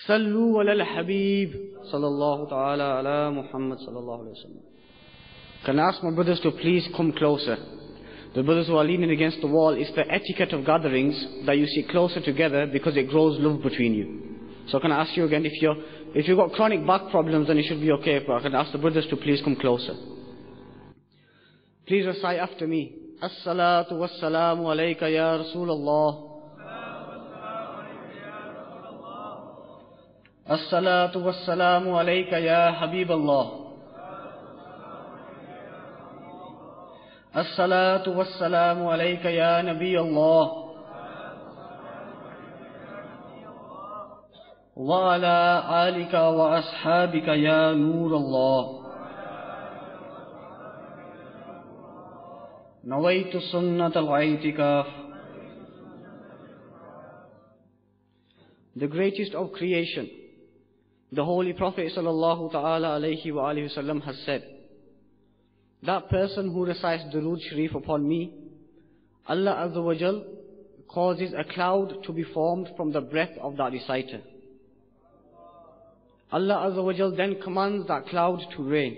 Sallu ala al-Habib sallallahu ta'ala ala Muhammad sallallahu alayhi wa sallam. Can I ask my brothers to please come closer? The brothers who are leaning against the wall, it's the etiquette of gatherings that you sit closer together because it grows love between you. So can I ask you again, if you've got chronic back problems, then it should be okay, but I can ask the brothers to please come closer. Please recite after me. As-salatu was-salamu alayka ya Rasulullah. As-salatu was-salamu alayka ya Habiballah. As-salatu was-salamu alayka ya Nabi Allah. Wa ala alika wa ashabika ya Nur Allah. Nawaitu sunnat al-i'tikaf. The greatest of creation, the Holy Prophet sallallahu ta'ala alayhi wa alihi wasallam has said, that person who recites Durood Sharif upon me, Allah Azza wa Jal causes a cloud to be formed from the breath of that reciter. Allah Azza wa Jal then commands that cloud to rain.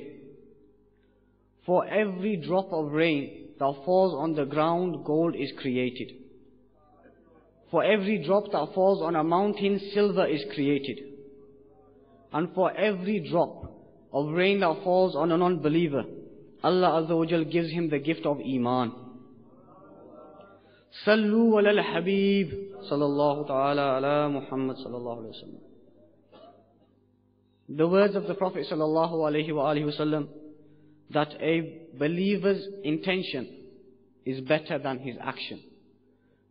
For every drop of rain that falls on the ground, gold is created. For every drop that falls on a mountain, silver is created. And for every drop of rain that falls on a non-believer, Allah Azza wa Jal gives him the gift of Iman. Sallu ala al-Habib sallallahu ta'ala ala Muhammad sallallahu alayhi wa sallam. The words of the Prophet sallallahu alayhi wa alihi wa sallam, that a believer's intention is better than his action.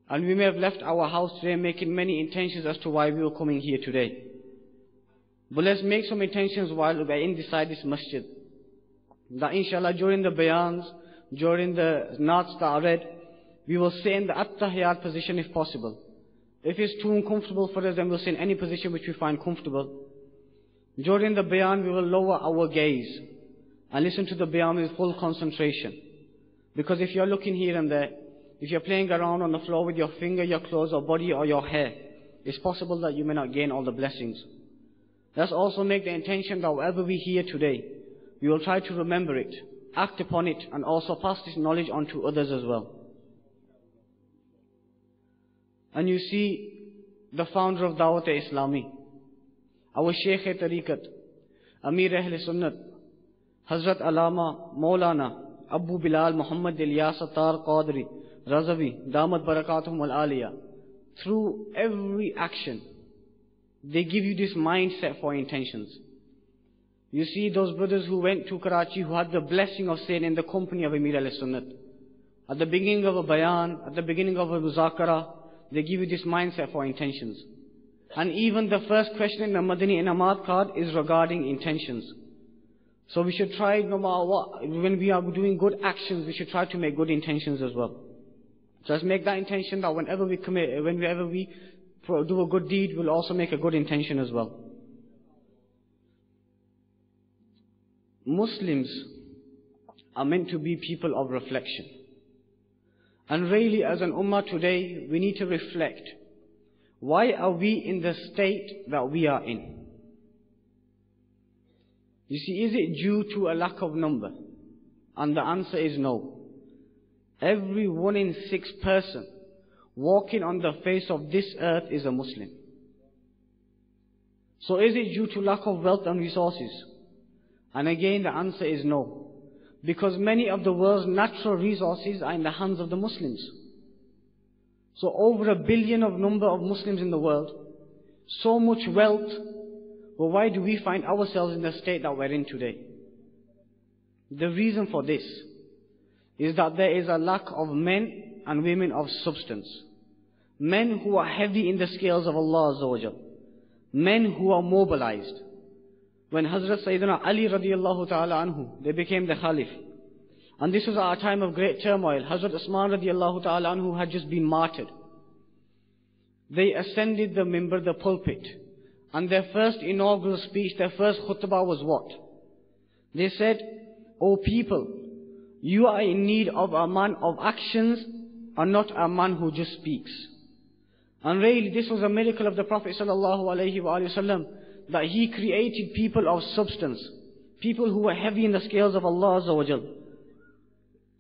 And we may have left our house today making many intentions as to why we were coming here today. But let's make some intentions while we're inside this masjid. That inshallah during the bayans, during the naats that are read, we will stay in the at-tahiyyat position if possible. If it's too uncomfortable for us, then we'll stay in any position which we find comfortable. During the bayan, we will lower our gaze and listen to the bayan with full concentration. Because if you're looking here and there, if you're playing around on the floor with your finger, your clothes or body or your hair, it's possible that you may not gain all the blessings. Let's also make the intention that whatever we hear today, we will try to remember it, act upon it, and also pass this knowledge on to others as well. And you see, the founder of Dawat-e-Islami, our Shaykh-e-Tariqat, Amir Ahl-e-Sunnat, Hazrat Alama Maulana Abu Bilal Muhammad Ilyas Attar Qadri Razavi Damat Barakatuhum al-Aliyah, through every action, they give you this mindset for intentions. You see those brothers who went to Karachi who had the blessing of staying in the company of Amir al-Sunnat. At the beginning of a bayan, at the beginning of a muzakara, they give you this mindset for intentions. And even the first question in the Madani Inamat card is regarding intentions. So we should try, no matter what, when we are doing good actions, we should try to make good intentions as well. Just make that intention that whenever we do a good deed, we'll also make a good intention as well. Muslims are meant to be people of reflection. And really, as an ummah today, we need to reflect. Why are we in the state that we are in? You see, is it due to a lack of number? And the answer is no. Every 1 in 6 person walking on the face of this earth is a Muslim. So is it due to lack of wealth and resources? And again the answer is no. Because many of the world's natural resources are in the hands of the Muslims. So over 1 billion of number of Muslims in the world, so much wealth, but why do we find ourselves in the state that we're in today? The reason for this is that there is a lack of men and women of substance. Men who are heavy in the scales of Allah Azza wa Jal. Men who are mobilized. When Hazrat Sayyidina Ali radiallahu ta'ala anhu, they became the Khalif. And this was at a time of great turmoil. Hazrat Usman radiallahu ta'ala anhu had just been martyred. They ascended the mimbar, the pulpit. And their first inaugural speech, their first khutbah was what? They said, "O people, you are in need of a man of actions and not a man who just speaks." And really this was a miracle of the Prophet ﷺ, that he created people of substance, people who were heavy in the scales of Allah Azza wa Jal.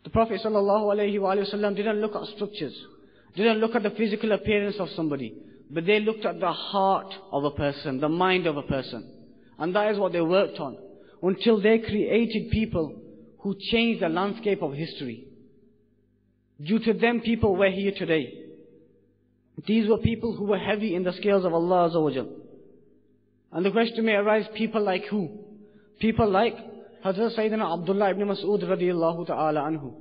The Prophet ﷺ didn't look at structures, didn't look at the physical appearance of somebody, but they looked at the heart of a person, the mind of a person. And that is what they worked on, until they created people who changed the landscape of history. Due to them, people were here today. These were people who were heavy in the scales of Allah Azza wa Jal. And the question may arise, people like who? People like Hazrat Sayyidina Abdullah ibn Mas'ud radiyallahu ta'ala anhu.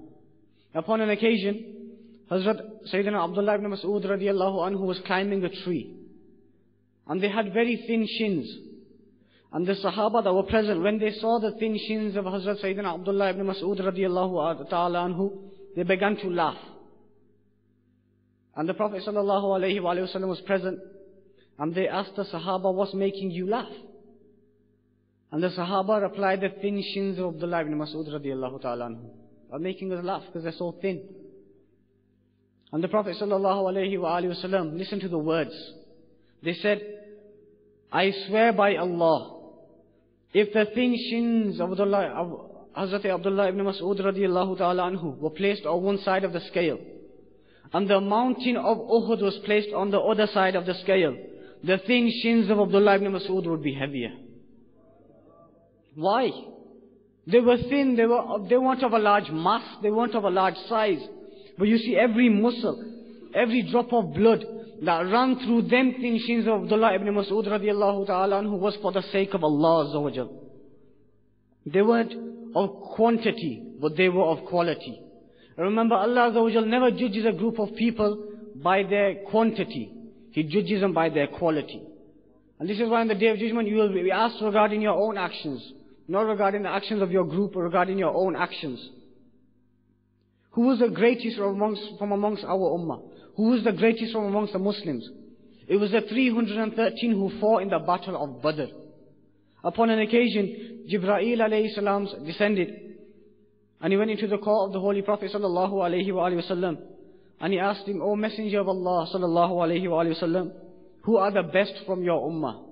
Upon an occasion, Hazrat Sayyidina Abdullah ibn Mas'ud radiyallahu anhu was climbing a tree. And they had very thin shins. And the Sahaba that were present, when they saw the thin shins of Hazrat Sayyidina Abdullah ibn Mas'ud radiyallahu ta'ala anhu, they began to laugh. And the Prophet sallallahu alayhi wa sallam was present. And they asked the Sahaba, what's making you laugh? And the Sahaba replied, the thin shins of Abdullah ibn Mas'ud radiyallahu ta'ala anhu are making us laugh because they're so thin. And the Prophet sallallahu alayhi wa sallam listened to the words. They said, I swear by Allah, if the thin shins of Hazrat Abdullah ibn Mas'ud radiyallahu ta'ala anhu were placed on one side of the scale, and the mountain of Uhud was placed on the other side of the scale, the thin shins of Abdullah ibn Mas'ud would be heavier. Why? They were thin, they weren't of a large mass, they weren't of a large size. But you see, every muscle, every drop of blood that ran through them thin shins of Abdullah ibn Mas'ud radiyallahu ta'ala anhu was for the sake of Allah Azza wa Jal. They weren't of quantity, but they were of quality. Remember, Allah Azza wa Jal never judges a group of people by their quantity. He judges them by their quality. And this is why on the Day of Judgment you will be asked regarding your own actions, not regarding the actions of your group, but regarding your own actions. Who was the greatest from amongst our ummah? Who was the greatest from amongst the Muslims? It was the 313 who fought in the battle of Badr. Upon an occasion, Jibreel alayhi salam descended, and he went into the court of the Holy Prophet sallallahu alayhi wa sallam, and he asked him, O Messenger of Allah sallallahu alayhi wa sallam, who are the best from your ummah?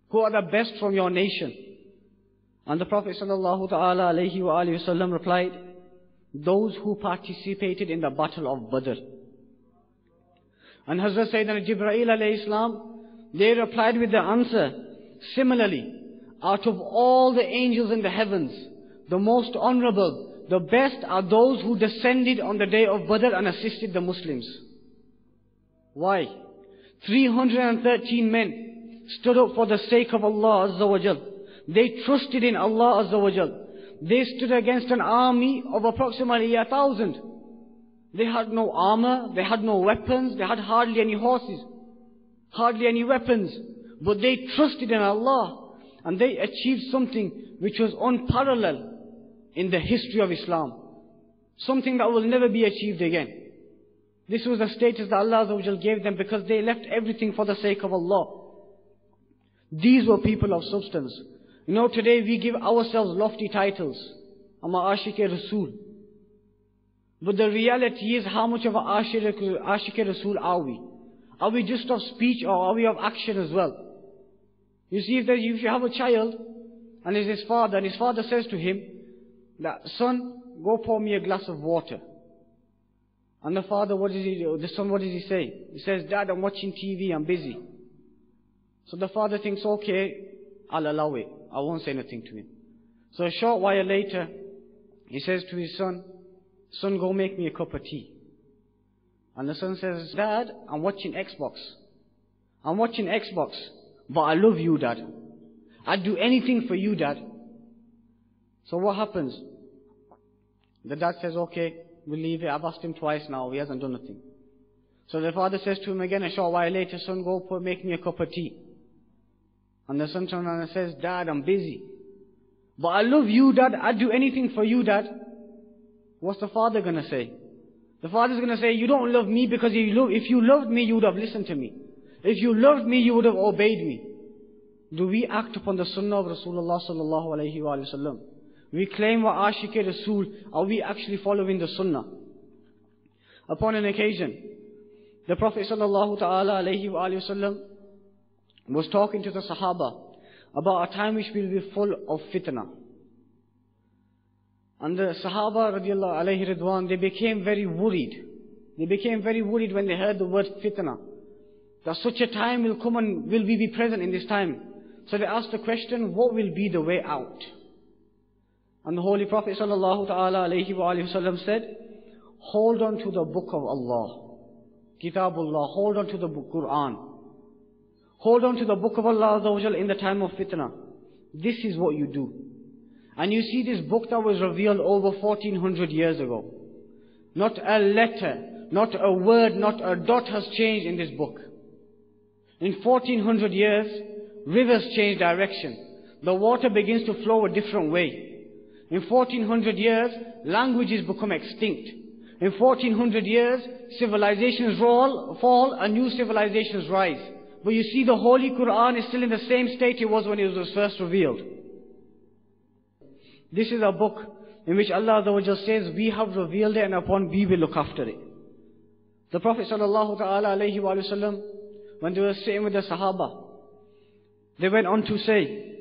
Who are the best from your nation? And the Prophet sallallahu ta'ala alayhi wa sallam replied, those who participated in the battle of Badr. And Hazrat Sayyidina Jibreel alayhi salam, they replied with the answer, similarly, out of all the angels in the heavens, the most honorable, the best are those who descended on the day of Badr and assisted the Muslims. Why? 313 men stood up for the sake of Allah Azza wa Jal. They trusted in Allah Azza wa Jal. They stood against an army of approximately 1,000. They had no armor, they had no weapons, they had hardly any horses, hardly any weapons. But they trusted in Allah, and they achieved something which was unparalleled in the history of Islam. Something that will never be achieved again. This was the status that Allah Azza wa Jal gave them because they left everything for the sake of Allah. These were people of substance. You know, today we give ourselves lofty titles. I'm a Ashik-e-Rasul. But the reality is, how much of a Ashik-e-Rasul are we? Are we just of speech, or are we of action as well? You see, if you have a child, and it's his father, and his father says to him, that, son, go pour me a glass of water. And the father, what does he do? The son, what does he say? He says, Dad, I'm watching TV, I'm busy. So the father thinks, okay, I'll allow it. I won't say anything to him. So a short while later, he says to his son, son, go make me a cup of tea. And the son says, Dad, I'm watching Xbox. I'm watching Xbox, but I love you, Dad. I'd do anything for you, Dad. So what happens? The dad says, okay, we'll leave it. I've asked him twice now. He hasn't done nothing. So the father says to him again a short while later, son, go make me a cup of tea. And the son turns around and says, Dad, I'm busy. But I love you, Dad. I'd do anything for you, Dad. What's the father going to say? The father's going to say, you don't love me because if you loved me, you would have listened to me. If you loved me, you would have obeyed me. Do we act upon the sunnah of Rasulullah sallallahu alayhi wa sallam? We claim we're Ashik-e-Rasul. Are we actually following the sunnah? Upon an occasion, The Prophet sallallahu ta'ala alayhi wa sallam was talking to the Sahaba about a time which will be full of fitna. And the Sahaba radiallahu alayhi ridwan, they became very worried. They became very worried when they heard the word fitna, that such a time will come and will we be present in this time. So they asked the question, what will be the way out? And the Holy Prophet sallallahu ta'ala alayhi wa sallam said, hold on to the book of Allah, Kitabullah, hold on to the book Quran. Hold on to the book of Allah Azza wa Jal in the time of fitna. This is what you do. And you see this book that was revealed over 1400 years ago. Not a letter, not a word, not a dot has changed in this book. In 1400 years, rivers change direction. The water begins to flow a different way. In 1400 years, languages become extinct. In 1400 years, civilizations fall and new civilizations rise. But you see, the Holy Quran is still in the same state it was when it was first revealed. This is a book in which Allah Azza wa Jal says, we have revealed it and upon we will look after it. The Prophet sallallahu ta'ala alayhi wa sallam, when they were sitting with the Sahaba, they went on to say,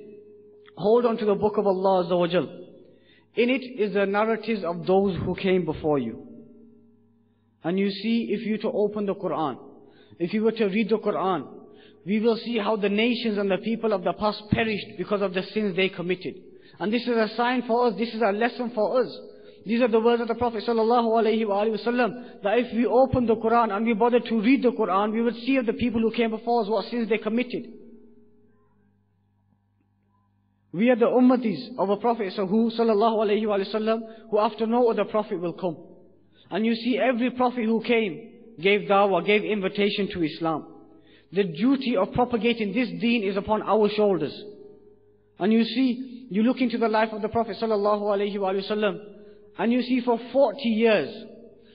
hold on to the book of Allah Azza wa Jal. In it is the narratives of those who came before you. And you see, if you to open the Quran, if you were to read the Quran, we will see how the nations and the people of the past perished because of the sins they committed. And this is a sign for us, this is a lesson for us. These are the words of the Prophet sallallahu alaihi wasallam, that if we open the Quran and we bother to read the Quran, we would see of the people who came before us what sins they committed. We are the ummatis of a Prophet sallallahu alaihi wasallam, who after no other Prophet will come. And you see, every Prophet who came gave dawah, gave invitation to Islam. The duty of propagating this deen is upon our shoulders. And you see, you look into the life of the Prophet sallallahu alaihi wasallam, and you see for 40 years,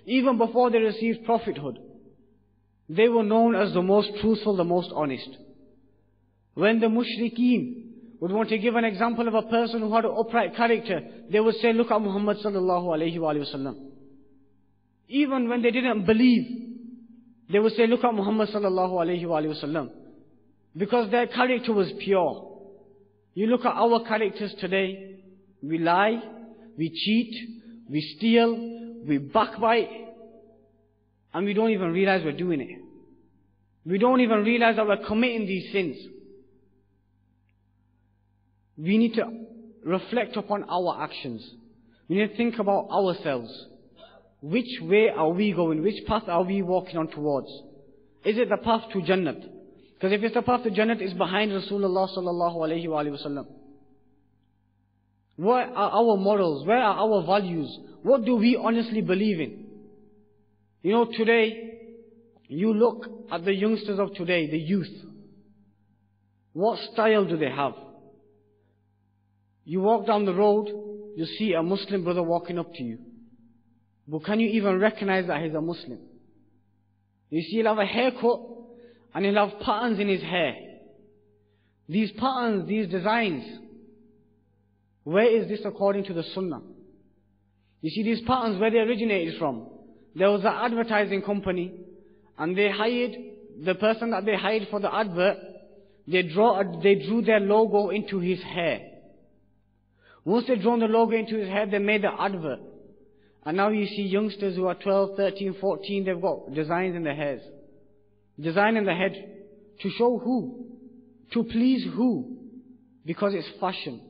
even before they received prophethood, they were known as the most truthful, the most honest. When the mushrikeen would want to give an example of a person who had an upright character, they would say, look at Muhammad sallallahu alaihi wasallam. Even when they didn't believe, they would say, look at Muhammad sallallahu alayhi wa sallam. Because their character was pure. You look at our characters today, we lie, we cheat, we steal, we backbite, and we don't even realize we're doing it. We don't even realize that we're committing these sins. We need to reflect upon our actions. We need to think about ourselves. Which way are we going? Which path are we walking on towards? Is it the path to Jannat? Because if it's the path to Jannat, it's behind Rasulullah sallallahu alayhi wa sallam. What are our morals? Where are our values? What do we honestly believe in? You know, today, you look at the youngsters of today, the youth. What style do they have? You walk down the road, you see a Muslim brother walking up to you. But can you even recognize that he's a Muslim? You see, he'll have a haircut and he'll have patterns in his hair. These patterns, these designs, where is this according to the Sunnah? You see, these patterns, where they originated from. There was an advertising company and they hired, the person that they hired for the advert, they drew their logo into his hair. Once they drew the logo into his hair, they made the advert. And now you see youngsters who are 12, 13, 14, they've got designs in their hairs. Design in the head. To show who? To please who? Because it's fashion.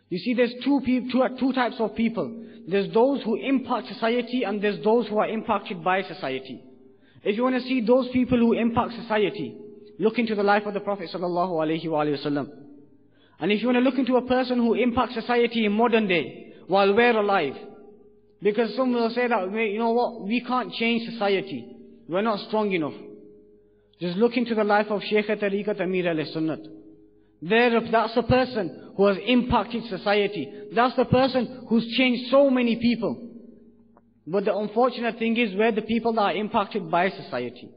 You see, there's two types of people. There's those who impact society and there's those who are impacted by society. If you want to see those people who impact society, look into the life of the Prophet sallallahu alaihi wasallam. And if you want to look into a person who impacts society in modern day, while we're alive, because some will say that, you know what, we can't change society. We're not strong enough. Just look into the life of Shaykh Tariqat Amir al-Sunnat. That's a person who has impacted society. That's the person who's changed so many people. But the unfortunate thing is, we're the people that are impacted by society.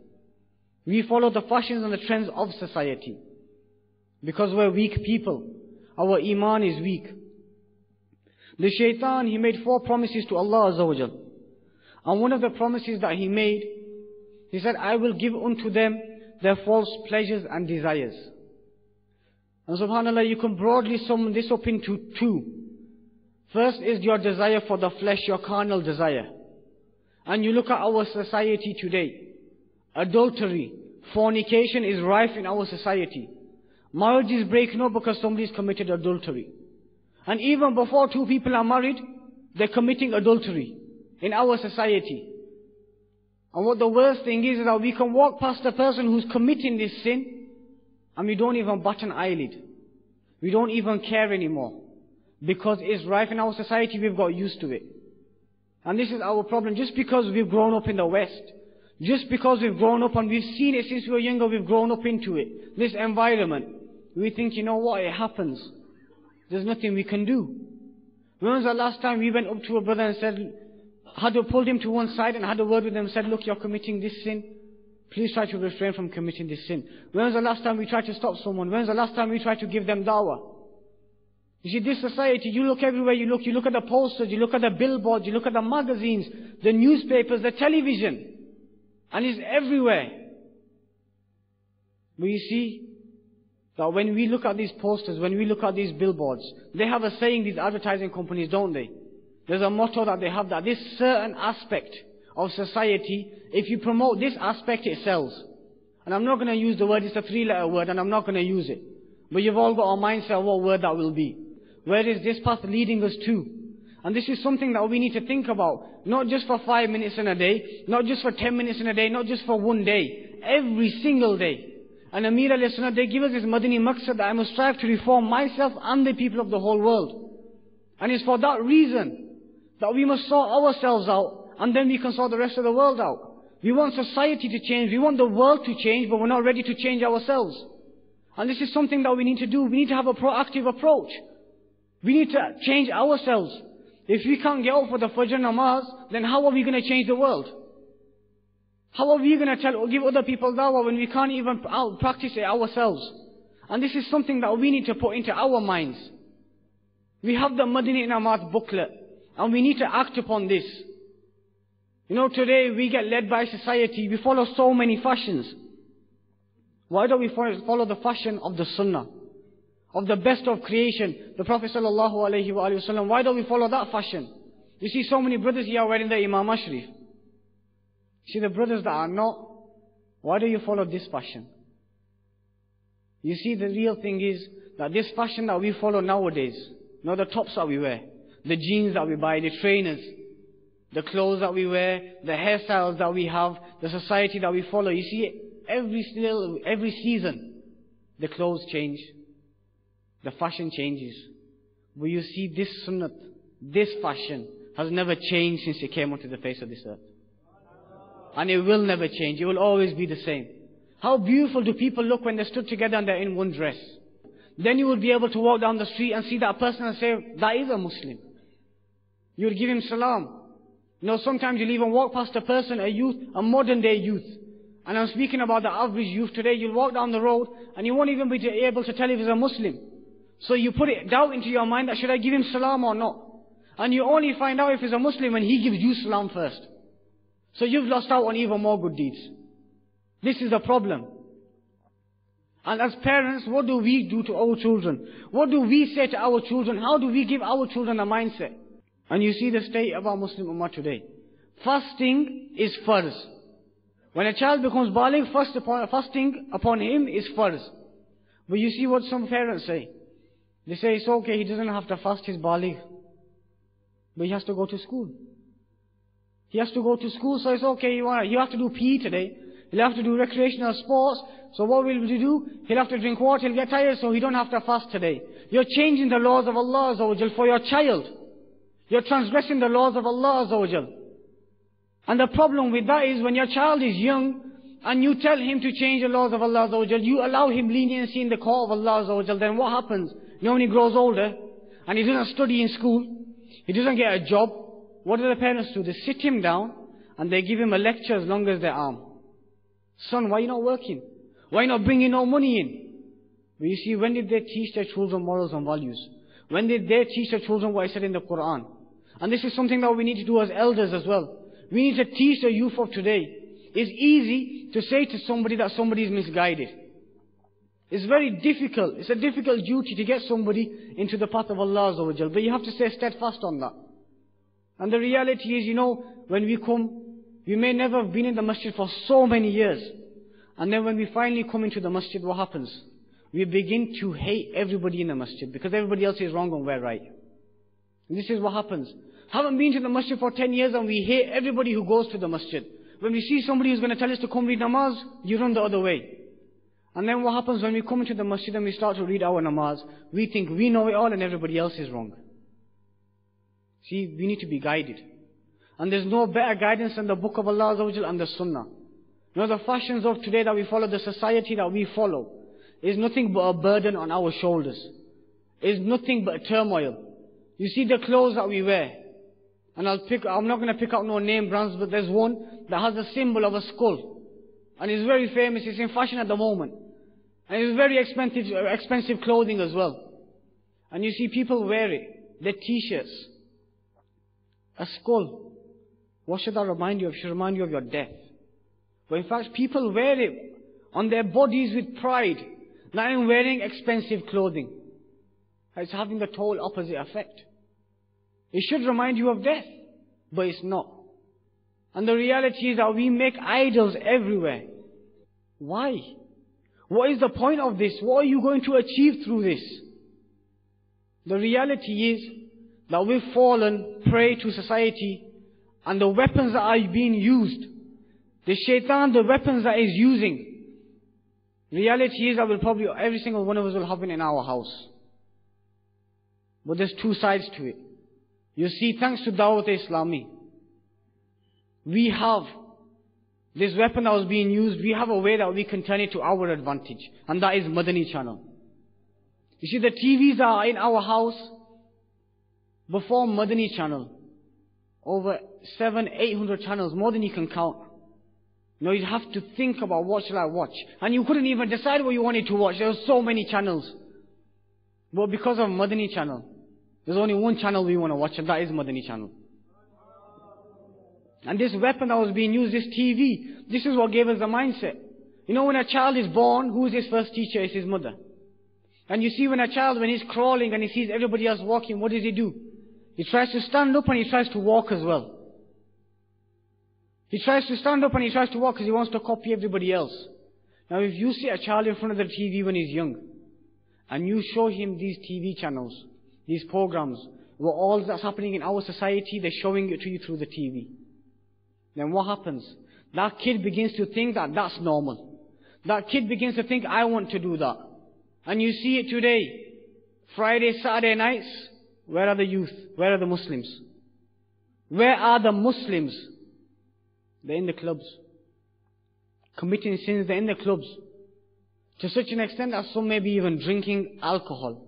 We follow the fashions and the trends of society. Because we're weak people. Our iman is weak. The shaitan, he made 4 promises to Allah Azza wa Jal. And one of the promises that he made, He said, I will give unto them their false pleasures and desires. And subhanAllah, you can broadly sum this up into two. First is your desire for the flesh, your carnal desire. And you look at our society today. Adultery, fornication is rife in our society. Marriage is breaking up because somebody's committed adultery. And even before two people are married, they're committing adultery in our society. And what the worst thing is that we can walk past a person who's committing this sin and we don't even bat an eyelid. We don't even care anymore. Because it's rife in our society, we've got used to it. And this is our problem. Just because we've grown up in the West, just because we've grown up and we've seen it since we were younger, we've grown up into it, this environment, we think, you know what, it happens. There's nothing we can do. When was the last time we went up to a brother and said, pulled him to one side and had a word with him and said, look, you're committing this sin. Please try to refrain from committing this sin. When was the last time we tried to stop someone? When was the last time we tried to give them dawah? You see, this society, you look everywhere you look at the posters, you look at the billboards, you look at the magazines, the newspapers, the television. And it's everywhere. But you see, that when we look at these posters, when we look at these billboards, they have a saying, these advertising companies, don't they? There's a motto that they have, that this certain aspect of society, if you promote this aspect, it sells. And I'm not going to use the word, it's a 3-letter word, and I'm not going to use it. But you've all got a mindset of what word that will be. Where is this path leading us to? And this is something that we need to think about. Not just for 5 minutes in a day, not just for 10 minutes in a day, not just for one day. Every single day. And Amir alayhi salam, they give us this Madani maqsad that I must strive to reform myself and the people of the whole world. And it's for that reason that we must sort ourselves out, and then we can sort the rest of the world out. We want society to change, we want the world to change, but we're not ready to change ourselves. And this is something that we need to do. We need to have a proactive approach. We need to change ourselves. If we can't get up for the Fajr namaz, then how are we going to change the world? How are we going to give other people dawah when we can't even practice it ourselves? And this is something that we need to put into our minds. We have the Madani Namat booklet, and we need to act upon this. You know, today we get led by society. We follow so many fashions. Why don't we follow the fashion of the Sunnah? Of the best of creation, the Prophet ﷺ. Why don't we follow that fashion? You see so many brothers here wearing the Imam Ashrif. See the brothers that are not, why do you follow this fashion? You see, the real thing is that this fashion that we follow nowadays, not the tops that we wear, the jeans that we buy, the trainers, the clothes that we wear, the hairstyles that we have, the society that we follow. You see, every season, the clothes change. The fashion changes. But you see, this sunnah, this fashion has never changed since it came onto the face of this earth. And it will never change. It will always be the same. How beautiful do people look when they stood together and they're in one dress? Then you will be able to walk down the street and see that person and say, that is a Muslim. You will give him salam. You know, sometimes you'll even walk past a person, a youth, a modern day youth. And I'm speaking about the average youth today. You'll walk down the road and you won't even be able to tell if he's a Muslim. So you put it doubt into your mind that should I give him salam or not? And you only find out if he's a Muslim when he gives you salam first. So you've lost out on even more good deeds. This is the problem. And as parents, what do we do to our children? What do we say to our children? How do we give our children a mindset? And you see the state of our Muslim Ummah today. Fasting is farz. When a child becomes baligh, fasting upon him is farz. But you see what some parents say. They say it's okay, he doesn't have to fast his baligh. But he has to go to school. He has to go to school, so it's okay, you have to do PE today. He'll have to do recreational sports. So what will he do? He'll have to drink water, he'll get tired, so he don't have to fast today. You're changing the laws of Allah Azza wa Jal for your child. You're transgressing the laws of Allah Azza wa Jal. And the problem with that is when your child is young, and you tell him to change the laws of Allah Azza wa Jal, you allow him leniency in the court of Allah Azza wa Jal, then what happens? You know, when he grows older, and he doesn't study in school, he doesn't get a job, what do the parents do? They sit him down, and they give him a lecture as long as their arm. Son, why are you not working? Why are you not bringing no money in? But you see, when did they teach their children morals and values? When did they teach their children what is said in the Quran? And this is something that we need to do as elders as well. We need to teach the youth of today. It's easy to say to somebody that somebody is misguided. It's very difficult. It's a difficult duty to get somebody into the path of Allah Azza wa Jal. But you have to stay steadfast on that. And the reality is, when we come, we may never have been in the masjid for so many years. And then when we finally come into the masjid, what happens? We begin to hate everybody in the masjid because everybody else is wrong and we're right. And this is what happens. Haven't been to the masjid for 10 years and we hate everybody who goes to the masjid. When we see somebody who's going to tell us to come read namaz, you run the other way. And then what happens when we come into the masjid and we start to read our namaz, we think we know it all and everybody else is wrong. See, we need to be guided. And there's no better guidance than the book of Allah Azza wa Jal and the sunnah. The fashions of today that we follow, the society that we follow, is nothing but a burden on our shoulders. Is nothing but turmoil. You see the clothes that we wear. And I'm not going to pick out no name brands, but there's one that has a symbol of a skull. And it's very famous, it's in fashion at the moment. And it's very expensive clothing as well. And you see people wear it, their t-shirts. A skull. What should that remind you of? It should remind you of your death. But in fact, people wear it on their bodies with pride, not in wearing expensive clothing. It's having the total opposite effect. It should remind you of death, but it's not. And the reality is that we make idols everywhere. Why? What is the point of this? What are you going to achieve through this? The reality is that we've fallen prey to society and the weapons that are being used. The shaitan, the weapons that is using. Reality is that every single one of us will have it in our house. But there's two sides to it. You see, thanks to Dawat Islami, we have this weapon that was being used, we have a way that we can turn it to our advantage. And that is Madani channel. You see, the TVs are in our house before Madani channel. Over 700-800 channels, more than you can count. You have to think about what shall I watch. And you couldn't even decide what you wanted to watch. There were so many channels. But because of Madani channel, there's only one channel we want to watch, and that is Madani channel. And this weapon that was being used, this TV, this is what gave us the mindset. When a child is born, who is his first teacher? It's his mother. And you see when he's crawling and he sees everybody else walking, what does he do? He tries to stand up and he tries to walk as well. He tries to stand up and he tries to walk because he wants to copy everybody else. Now if you see a child in front of the TV when he's young, and you show him these TV channels, these programs, where all that's happening in our society, they're showing it to you through the TV. Then what happens? That kid begins to think that that's normal. That kid begins to think, I want to do that. And you see it today. Friday, Saturday nights, where are the youth? Where are the Muslims? Where are the Muslims? They're in the clubs. Committing sins, they're in the clubs. To such an extent that some may be even drinking alcohol.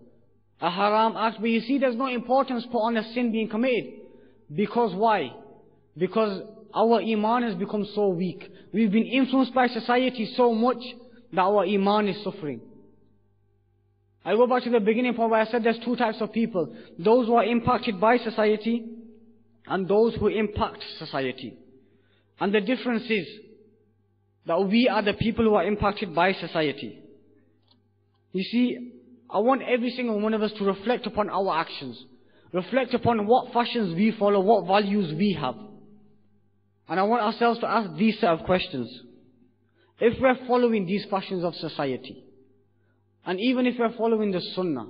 A haram act, but you see there's no importance put on a sin being committed. Because why? Because our iman has become so weak. We've been influenced by society so much that our iman is suffering. I go back to the beginning point where I said there's two types of people. Those who are impacted by society and those who impact society. And the difference is that we are the people who are impacted by society. You see, I want every single one of us to reflect upon our actions. Reflect upon what fashions we follow, what values we have. And I want ourselves to ask these set of questions. If we're following these fashions of society, and even if we're following the sunnah,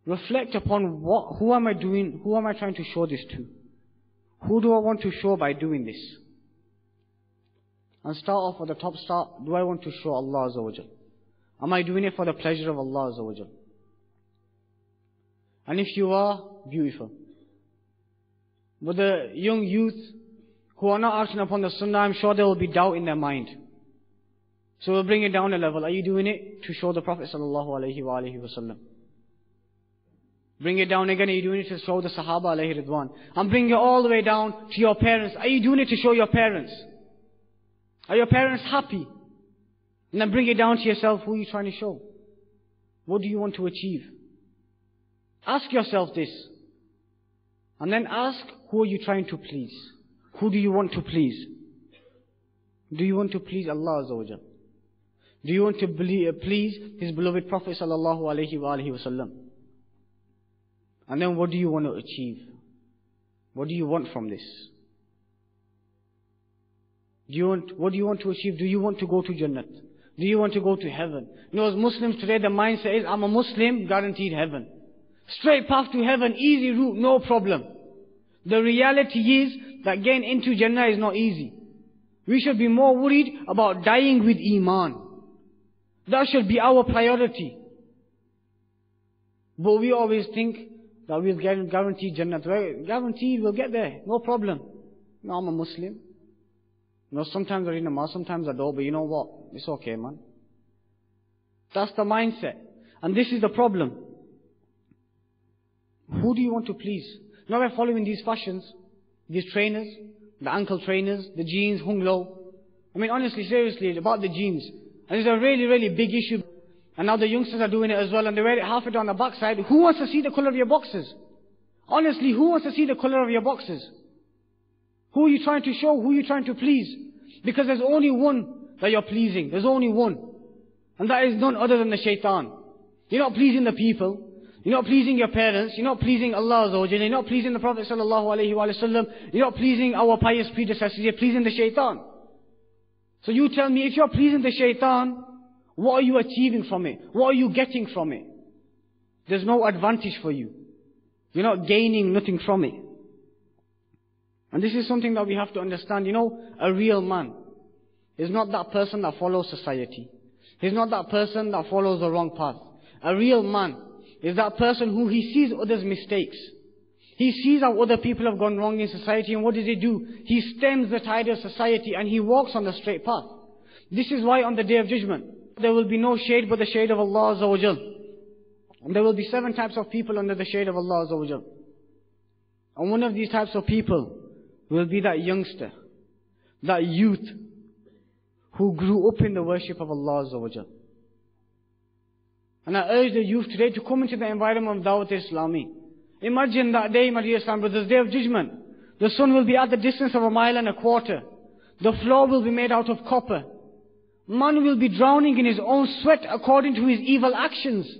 reflect upon who am I doing, who am I trying to show this to? Who do I want to show by doing this? And start off with the top start. Do I want to show Allah Azza wa Jal? Am I doing it for the pleasure of Allah Azza wa Jal? And if you are, beautiful. But the young youth who are not acting upon the sunnah, I'm sure there will be doubt in their mind. So we'll bring it down a level. Are you doing it to show the Prophet sallallahu alaihi wasallam? Bring it down again. Are you doing it to show the Sahaba alayhi ridwan? And bring it all the way down to your parents. Are you doing it to show your parents? Are your parents happy? And then bring it down to yourself. Who are you trying to show? What do you want to achieve? Ask yourself this. And then ask, who are you trying to please? Who do you want to please? Do you want to please Allah Azza wa Jal? Do you want to please His beloved Prophet sallallahu alaihi wasallam? And then what do you want to achieve? What do you want from this? What do you want to achieve? Do you want to go to Jannat? Do you want to go to heaven? You know, as Muslims today, the mindset is, I'm a Muslim, guaranteed heaven. Straight path to heaven, easy route, no problem. The reality is that getting into Jannah is not easy. We should be more worried about dying with Iman. That should be our priority. But we always think that we'll get guaranteed Jannah. Guaranteed we'll get there, no problem. No, I'm a Muslim. You know, sometimes I read namaz, sometimes I don't, but you know what? It's okay, man. That's the mindset. And this is the problem. Who do you want to please? Now we're following these fashions, these trainers, the ankle trainers, the jeans, hung low. I mean, honestly, seriously, about the jeans. And it's a really, really big issue. And now the youngsters are doing it as well, and they wear it half it on the backside. Who wants to see the color of your boxes? Honestly, who wants to see the color of your boxes? Who are you trying to show? Who are you trying to please? Because there's only one that you're pleasing. There's only one. And that is none other than the shaitan. You're not pleasing the people. You're not pleasing your parents. You're not pleasing Allah Azza wa Jalla. You're not pleasing the Prophet sallallahu alaihi wasallam. You're not pleasing our pious predecessors. You're pleasing the shaitan. So you tell me, if you're pleasing the shaitan, what are you achieving from it? What are you getting from it? There's no advantage for you. You're not gaining nothing from it. And this is something that we have to understand. You know, a real man is not that person that follows society. He's not that person that follows the wrong path. A real man is that person who he sees others' mistakes. He sees how other people have gone wrong in society, and what does he do? He stems the tide of society and he walks on the straight path. This is why on the Day of Judgment, there will be no shade but the shade of Allah Azza wa Jal. And there will be 7 types of people under the shade of Allah Azza wa Jal. And one of these types of people will be that youngster, that youth, who grew up in the worship of Allah Azza wa Jal. And I urge the youth today to come into the environment of Dawat Islami. Imagine that day, my dear Islam brothers, Day of Judgment. The sun will be at the distance of 1.25 miles. The floor will be made out of copper. Man will be drowning in his own sweat according to his evil actions.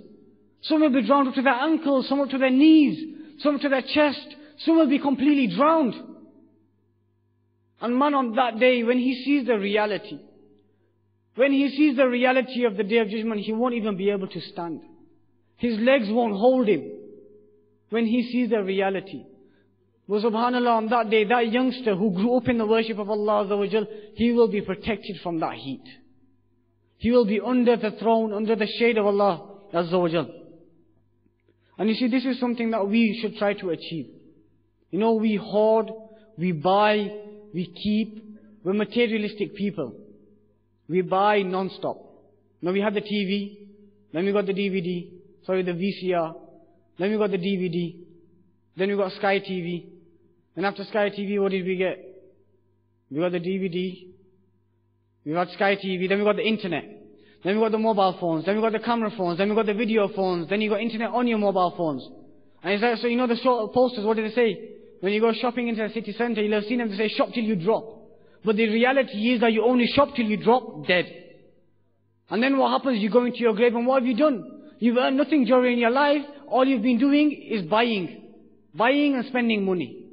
Some will be drowned up to their ankles, some up to their knees, some up to their chest. Some will be completely drowned. And man on that day, when he sees the reality, when he sees the reality of the Day of Judgment, he won't even be able to stand. His legs won't hold him when he sees the reality. But subhanAllah, on that day, that youngster who grew up in the worship of Allah Azza wa Jal, he will be protected from that heat. He will be under the throne, under the shade of Allah Azza wa Jal. And you see, this is something that we should try to achieve. You know, we hoard, we buy, we keep. We're materialistic people. We buy non-stop. Now we have the TV, then we got the DVD, the VCR, then we got the DVD, then we got Sky TV. And after Sky TV, what did we get? We got the DVD, we got Sky TV, then we got the internet, then we got the mobile phones, then we got the camera phones, then we got the video phones, then you got internet on your mobile phones. And it's like, so you know the posters, what do they say? When you go shopping into the city centre, you'll have seen them, they say, shop till you drop. But the reality is that you only shop till you drop dead. And then what happens? You go into your grave, and what have you done? You've earned nothing during your life. All you've been doing is buying. Buying and spending money.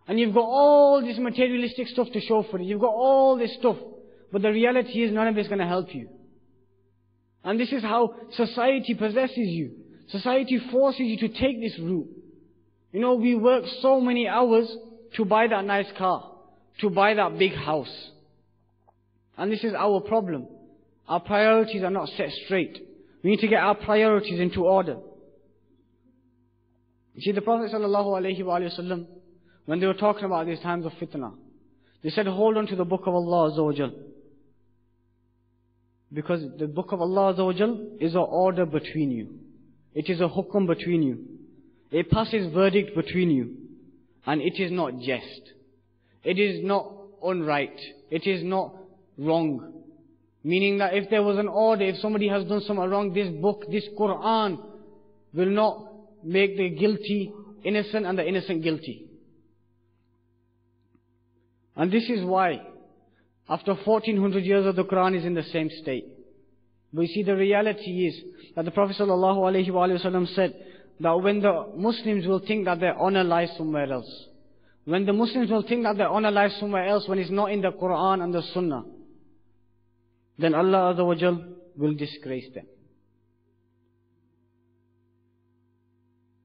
And you've got all this materialistic stuff to show for it. You've got all this stuff. But the reality is none of it's going to help you. And this is how society possesses you. Society forces you to take this route. You know, we work so many hours to buy that nice car, to buy that big house. And this is our problem. Our priorities are not set straight. We need to get our priorities into order. You see, the Prophet ﷺ, when they were talking about these times of fitna, they said, hold on to the book of Allah Azza wa Jal. Because the book of Allah Azza wa Jal is an order between you. It is a hukum between you. It passes verdict between you. And it is not just. It is not unright. It is not wrong. Meaning that if there was an order, if somebody has done something wrong, this book, this Quran will not make the guilty innocent and the innocent guilty. And this is why After 1400 years of the Quran is in the same state. But you see, the reality is that the Prophet ﷺ said that when the Muslims will think that their honor lies somewhere else, when the Muslims will think that their honor lies somewhere else, when it's not in the Quran and the Sunnah, then Allah Azza wa Jal will disgrace them.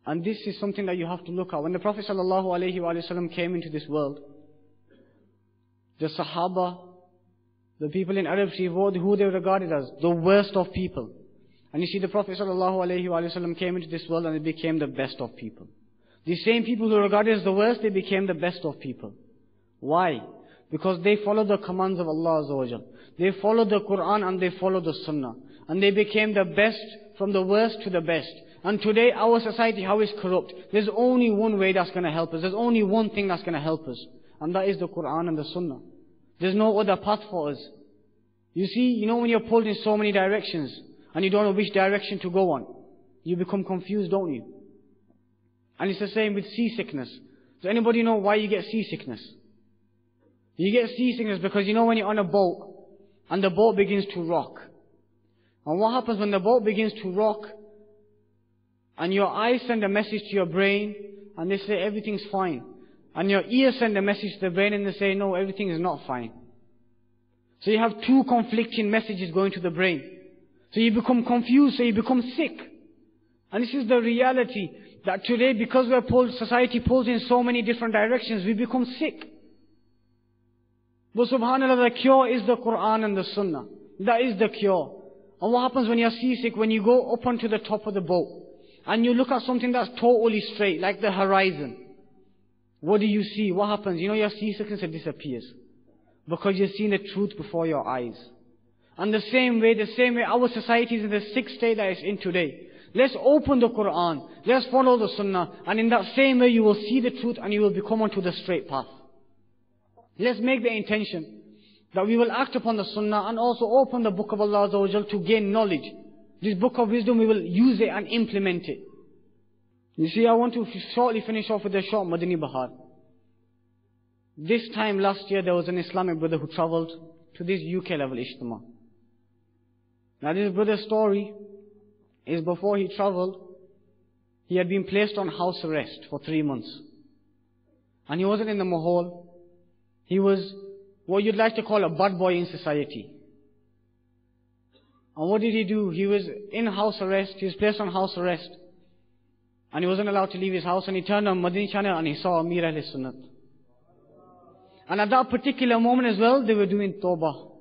And this is something that you have to look at. When the Prophet ﷺ came into this world, the Sahaba, the people in Arab Sea, who they regarded as the worst of people. And you see, the Prophet ﷺ came into this world and they became the best of people. The same people who regarded as the worst, they became the best of people. Why? Because they followed the commands of Allah Azza wa Jal. They followed the Quran and they followed the Sunnah. And they became the best from the worst to the best. And today our society, how is corrupt? There's only one way that's going to help us. There's only one thing that's going to help us. And that is the Quran and the Sunnah. There's no other path for us. You see, you know when you're pulled in so many directions and you don't know which direction to go on, you become confused, don't you? And it's the same with seasickness. Does anybody know why you get seasickness? You get seasickness because you know when you're on a boat and the boat begins to rock. And what happens when the boat begins to rock and your eyes send a message to your brain and they say everything's fine. And your ears send a message to the brain and they say no, everything is not fine. So you have two conflicting messages going to the brain. So you become confused, so you become sick. And this is the reality, that today because we're pulled, society pulls in so many different directions, we become sick. But subhanAllah, the cure is the Quran and the Sunnah. That is the cure. And what happens when you're seasick? When you go up onto the top of the boat and you look at something that's totally straight, like the horizon, what do you see? What happens? You know your seasickness disappears. Because you've seen the truth before your eyes. And the same way our society is in the sick state that it's in today. Let's open the Quran. Let's follow the Sunnah. And in that same way you will see the truth and you will become onto the straight path. Let's make the intention that we will act upon the Sunnah and also open the book of Allah Azza wa Jal to gain knowledge. This book of wisdom, we will use it and implement it. You see, I want to shortly finish off with a short Madani Bahar. This time last year, there was an Islamic brother who travelled to this UK level Ijtima. Now this brother's story is before he travelled, he had been placed on house arrest for 3 months. And he wasn't in the mahal. He was what you'd like to call a bad boy in society. And what did he do? He was in house arrest, he was placed on house arrest. And he wasn't allowed to leave his house, and he turned on Madani channel and he saw Amir Ahl Sunnat. And at that particular moment as well, they were doing tawbah.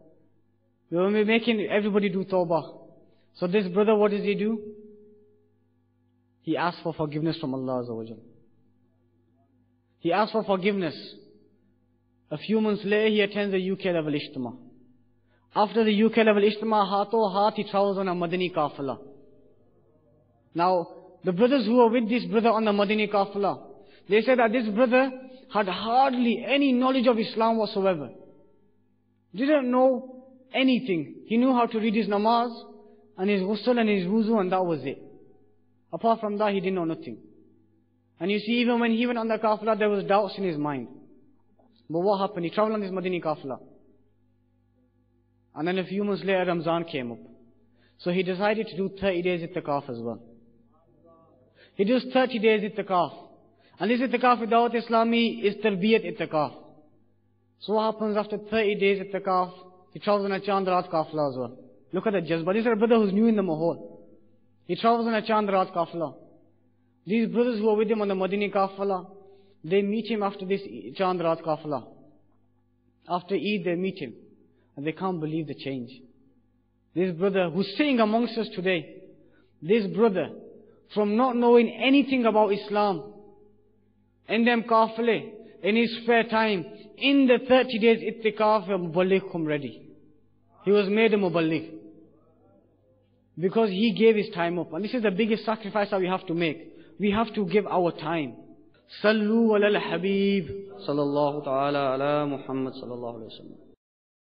They were making everybody do tawbah. So this brother, what does he do? He asked for forgiveness from Allah Azza wa Jal. He asked for forgiveness. A few months later, he attends the UK level Ijtima. After the UK level Ijtima, heart he travels on a Madani Qafila. Now, the brothers who were with this brother on the Madani Qafila, they said that this brother had hardly any knowledge of Islam whatsoever. Didn't know anything. He knew how to read his namaz and his ghusl and his wuzu, and that was it. Apart from that, he didn't know nothing. And you see, even when he went on the Qafila, there was doubts in his mind. But what happened? He travelled on this Madani Qafila. And then a few months later, Ramzan came up. So he decided to do 30 days itikaf as well. He does 30 days itikaf. And this itikaf with Dawat Islami is tarbiyat itikaf. So what happens after 30 days itikaf? He travels on a Chand Raat Qafila as well. Look at the jazba. This is a brother who's new in the mahal. He travels on a Chand Raat Qafila. These brothers who are with him on the Madani Qafila, they meet him after this Chand Raat Qafila. After Eid, they meet him. And they can't believe the change. This brother who's sitting amongst us today, this brother, from not knowing anything about Islam, in them Qafile, in his spare time, in the 30 days ittikaf, Muballigh come ready. He was made a Muballigh. Because he gave his time up. And this is the biggest sacrifice that we have to make. We have to give our time. Sallu ala al-Habib sallallahu ta'ala ala Muhammad sallallahu alayhi wa sallam.